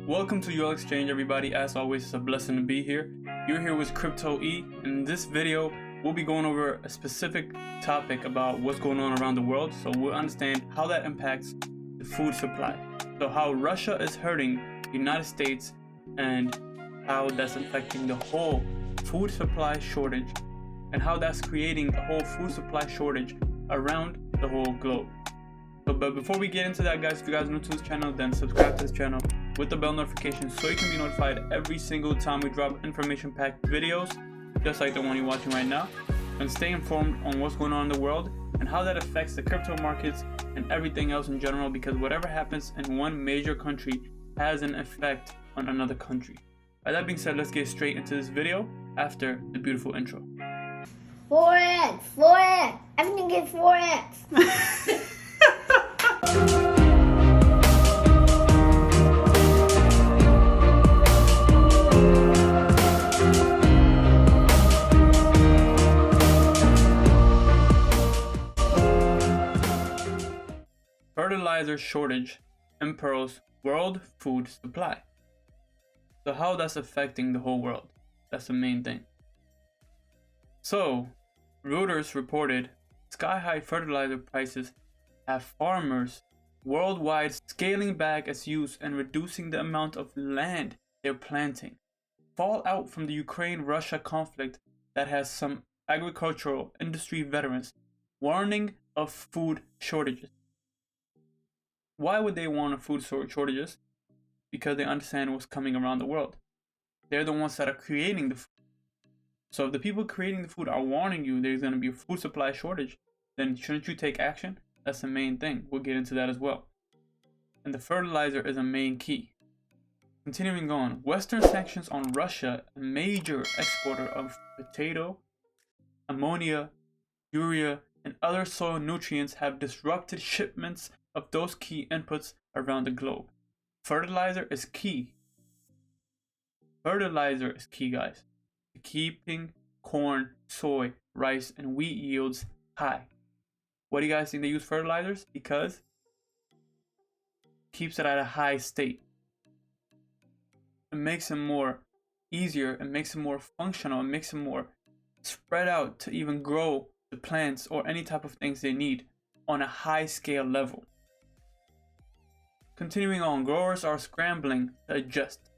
Welcome to UL Exchange, everybody. As always, it's a blessing to be here. You're here with Crypto E. In this video, we'll be going over a specific topic about what's going on around the world, so we'll understand how that impacts the food supply. So how Russia is hurting the United States and how that's affecting the whole food supply shortage and how that's creating a whole food supply shortage around the whole globe. But before we get into that, guys, if you guys are new to this channel, then subscribe to this channel with the bell notification so you can be notified every single time we drop information-packed videos, just like the one you're watching right now, and stay informed on what's going on in the world and how that affects the crypto markets and everything else in general, because whatever happens in one major country has an effect on another country. With that being said, let's get straight into this video after the beautiful intro. 4x, everything is 4x. Fertilizer shortage imperils world food supply. So how that's affecting the whole world? That's the main thing. So Reuters reported sky-high fertilizer prices have farmers worldwide scaling back its use and reducing the amount of land they're planting. Fallout from the Ukraine-Russia conflict that has some agricultural industry veterans warning of food shortages. Why would they want food shortages? Because they understand what's coming around the world. They're the ones that are creating the food. So if the people creating the food are warning you there's going to be a food supply shortage, then shouldn't you take action? That's the main thing. We'll get into that as well. And the fertilizer is a main key. Continuing on, Western sanctions on Russia, a major exporter of potato, ammonia, urea, and other soil nutrients, have disrupted shipments of those key inputs around the globe. Fertilizer is key. Fertilizer is key, guys, to keeping corn, soy, rice, and wheat yields high. What do you guys think they use fertilizers? Because it keeps it at a high state. It makes it more easier, it makes it more functional, it makes it more spread out to even grow the plants or any type of things they need on a high scale level. Continuing on, growers are scrambling to adjust.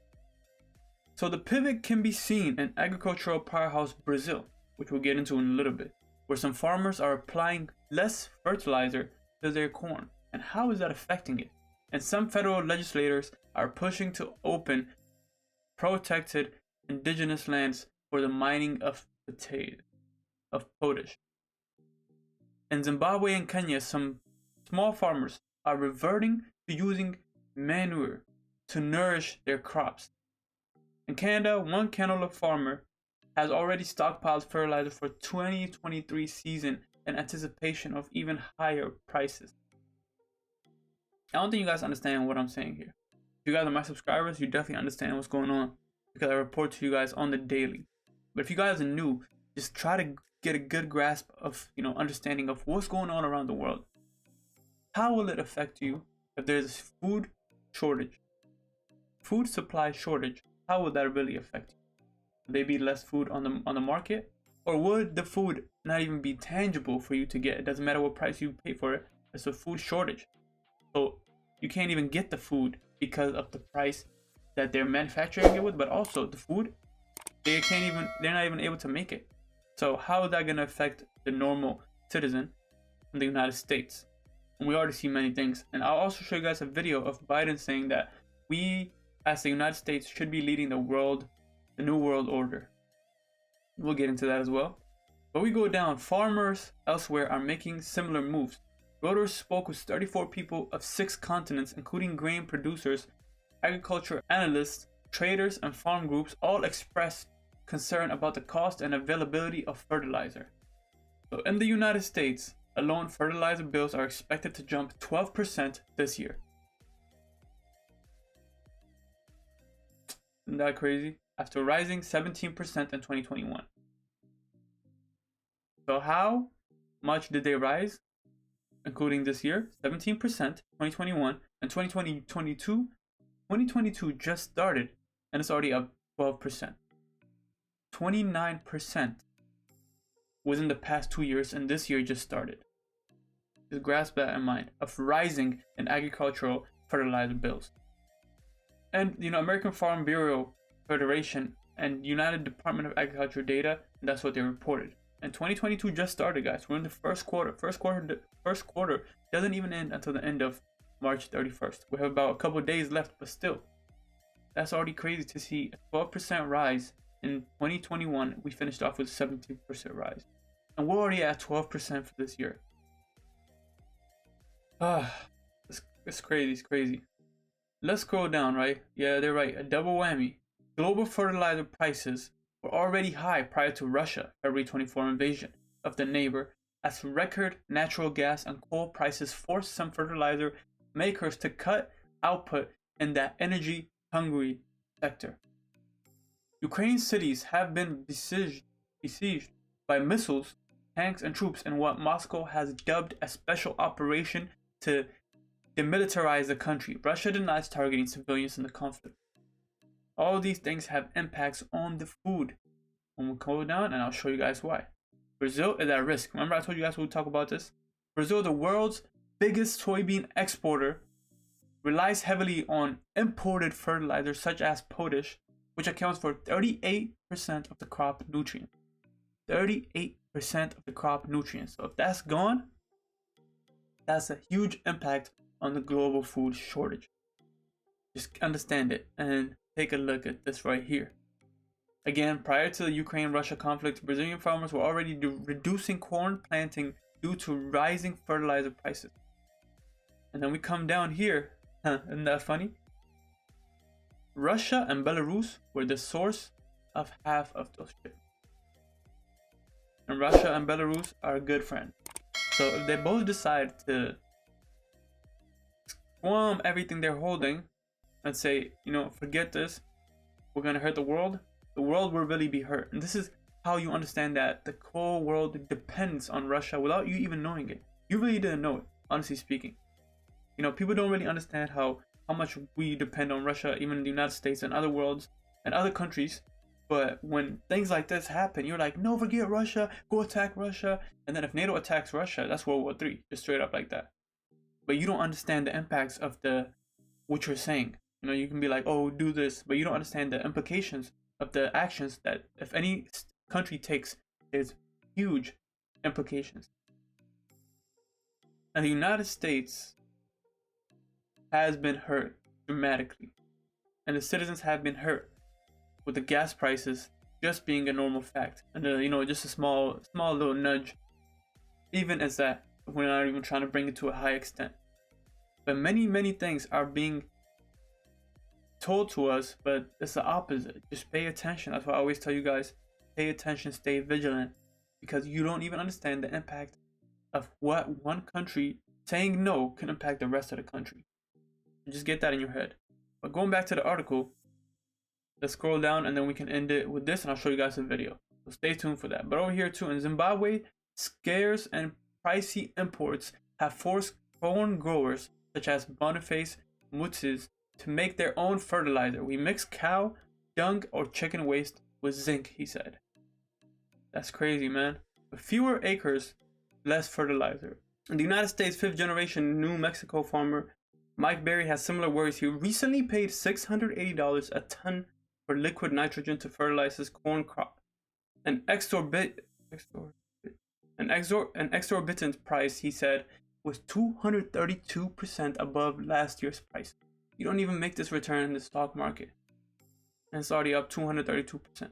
So the pivot can be seen in agricultural powerhouse Brazil, which we'll get into in a little bit, where some farmers are applying less fertilizer to their corn. And how is that affecting it? And some federal legislators are pushing to open protected indigenous lands for the mining of potash. In Zimbabwe and Kenya, some small farmers are reverting to using manure to nourish their crops. In Canada, one canola farmer has already stockpiled fertilizer for 2023 season in anticipation of even higher prices. I don't think you guys understand what I'm saying here. If you guys are my subscribers, you definitely understand what's going on because I report to you guys on the daily. But if you guys are new, just try to get a good grasp of, understanding of what's going on around the world. How will it affect you if there's a food shortage? Food supply shortage, how would that really affect you? Would there be less food on the market? Or would the food not even be tangible for you to get? It doesn't matter what price you pay for it, it's a food shortage. So you can't even get the food because of the price that they're manufacturing it with, but also the food, they're not even able to make it. So how is that going to affect the normal citizen in the United States? And we already see many things. And I'll also show you guys a video of Biden saying that we, as the United States, should be leading the new world order. We'll get into that as well. But we go down, farmers elsewhere are making similar moves. Reuters spoke with 34 people of 6 continents, including grain producers, agriculture analysts, traders, and farm groups, all expressed concern about the cost and availability of fertilizer. So in the United States alone, fertilizer bills are expected to jump 12% this year. Isn't that crazy? After rising 17% in 2021. So how much did they rise? Including this year, 17%, 2021, and 2022, 2022 just started and it's already up 12%. 29% within the past 2 years, and this year just started. Just grasp that in mind, of rising in agricultural fertilizer bills. And American Farm Bureau Federation and United Department of Agriculture data, that's what they reported. And 2022 just started, guys. We're in the first quarter. First quarter doesn't even end until the end of March 31st. We have about a couple days left, but still, that's already crazy to see a 12% rise. In 2021, we finished off with a 17% rise. And we're already at 12% for this year. It's crazy, it's crazy. Let's scroll down, right? Yeah, they're right, a double whammy. Global fertilizer prices were already high prior to Russia February 24 invasion of the neighbor, as record natural gas and coal prices forced some fertilizer makers to cut output in that energy-hungry sector. Ukrainian cities have been besieged by missiles, tanks, and troops in what Moscow has dubbed a special operation to demilitarize the country. Russia denies targeting civilians in the conflict. All these things have impacts on the food. When we go down, and I'll show you guys why. Brazil is at risk. Remember I told you guys we'll talk about this? Brazil, the world's biggest soybean exporter, relies heavily on imported fertilizers such as potash, which accounts for 38% of the crop nutrients. 38% of the crop nutrients. So if that's gone, that's a huge impact on the global food shortage. Just understand it and take a look at this right here. Again, prior to the Ukraine-Russia conflict, Brazilian farmers were already reducing corn planting due to rising fertilizer prices. And then we come down here. Isn't that funny? Russia and Belarus were the source of half of those shipments. And Russia and Belarus are good friends. So if they both decide to squam everything they're holding and say, forget this, we're gonna hurt the world will really be hurt. And this is how you understand that the whole world depends on Russia without you even knowing it. You really didn't know it, honestly speaking. People don't really understand how much we depend on Russia, even the United States and other worlds and other countries. But when things like this happen, you're like, no, forget Russia, go attack Russia. And then if NATO attacks Russia, that's World War III, just straight up like that. But you don't understand the impacts of what you're saying. You can be like, oh, do this, but you don't understand the implications of the actions that if any country takes, there's huge implications. And the United States has been hurt dramatically, and the citizens have been hurt with the gas prices just being a normal fact, and just a small little nudge, even as that, we're not even trying to bring it to a high extent. But many things are being told to us, but it's the opposite. Just pay attention. That's why I always tell you guys, pay attention, stay vigilant, because you don't even understand the impact of what one country saying no can impact the rest of the country. Just get that in your head. But going back to the article, let's scroll down and then we can end it with this, and I'll show you guys a video. So stay tuned for that. But over here too, in Zimbabwe, scarce and pricey imports have forced corn growers such as Boniface Mutzes to make their own fertilizer. We mix cow dung or chicken waste with zinc, he said. That's crazy, man. With fewer acres, less fertilizer. In the United States, 5th generation New Mexico farmer Mike Berry has similar worries. He recently paid $680 a ton for liquid nitrogen to fertilize his corn crop. An exorbitant price, he said, was 232% above last year's price. You don't even make this return in the stock market, and it's already up 232%.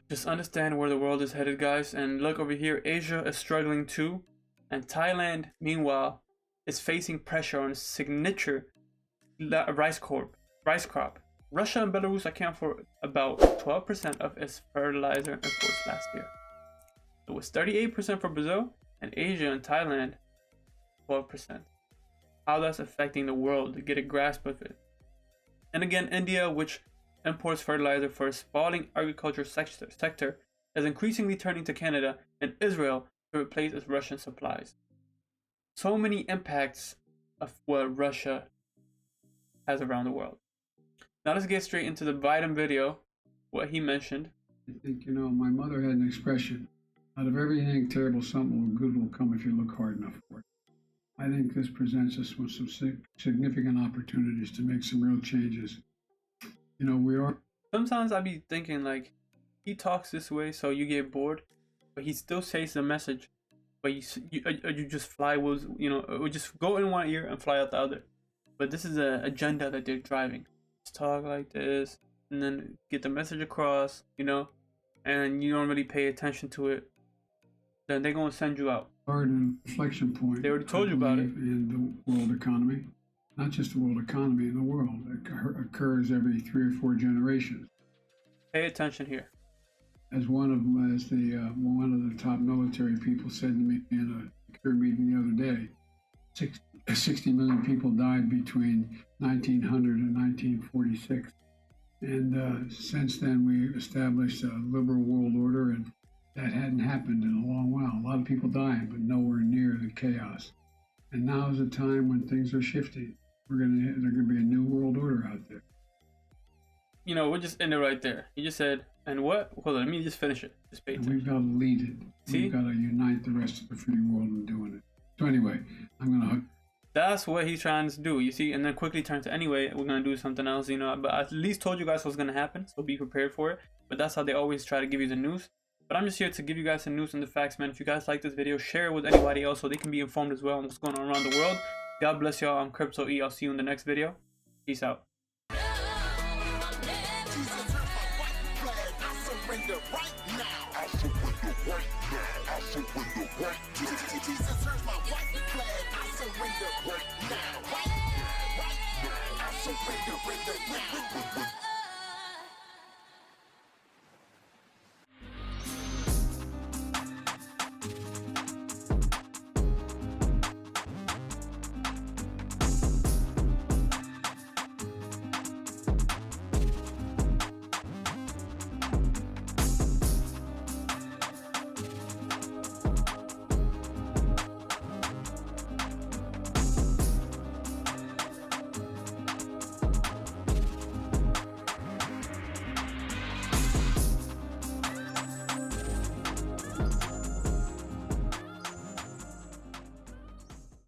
Just understand where the world is headed, guys. And look over here, Asia is struggling too, and Thailand, meanwhile, is facing pressure on its signature rice crop. Russia and Belarus account for about 12% of its fertilizer imports last year. It was 38% for Brazil, and Asia and Thailand 12%. How that's affecting the world, to get a grasp of it. And again, India, which imports fertilizer for a sprawling agriculture sector, is increasingly turning to Canada and Israel to replace its Russian supplies. So many impacts of what Russia has around the world. Now let's get straight into the Biden video, what he mentioned. I think, my mother had an expression, out of everything terrible, something good will come if you look hard enough for it. I think this presents us with some significant opportunities to make some real changes. Sometimes I be thinking like, he talks this way so you get bored, but he still says the message, but you just fly with, it would just go in one ear and fly out the other. But this is an agenda that they're driving. Just talk like this, and then get the message across, and you don't really pay attention to it. Then they're gonna send you out. Hard inflection point. They already told you about it. In the world economy, not just the world economy, in the world, it occurs every 3 or 4 generations. Pay attention here. As one of the top military people said to me in a career meeting the other day, 60 million people died between 1900 and 1946, and since then we established a liberal world order, and that hadn't happened in a long while. A lot of people dying, but nowhere near the chaos. And now is a time when things are shifting. There's gonna be a new world order out there. We'll just end it right there. You just said, and what? Hold on, let me just finish it. Just pay attention. We've got to lead it. See? We've got to unite the rest of the free world in doing it. So anyway, I'm gonna. That's what he's trying to do, you see, and then quickly turn to anyway. We're gonna do something else, But I at least told you guys what's gonna happen, so be prepared for it. But that's how they always try to give you the news. But I'm just here to give you guys the news and the facts, man. If you guys like this video, share it with anybody else so they can be informed as well on what's going on around the world. God bless y'all. I'm Crypto E. I'll see you in the next video. Peace out. Surrender right now.